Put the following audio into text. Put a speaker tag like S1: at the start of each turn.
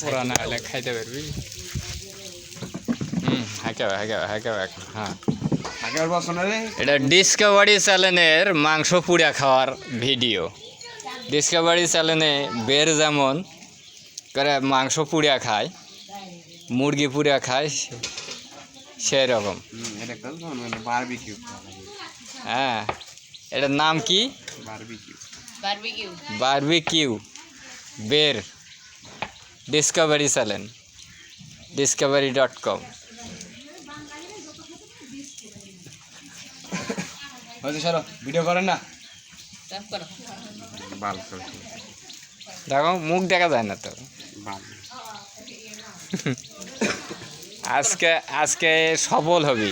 S1: পুরা না হলে খাইতে পারবি। হ্যাঁ, এটা ডিসকভারি চ্যানেলের মাংস পুড়া খাওয়ার ভিডিও। ডিসকভারি চ্যানেলে বের যেমন করে মাংস পুড়া খায়, মুরগি পুড়া খায়, সেই রকম। হ্যাঁ, এটার নাম কি? বারবিকিউ বের ডিসকভারি চ্যানেল, discovery.com।
S2: ভিডিও করেন না,
S1: দেখো মুখ দেখা যায় না তো। আজকে সফল হবি।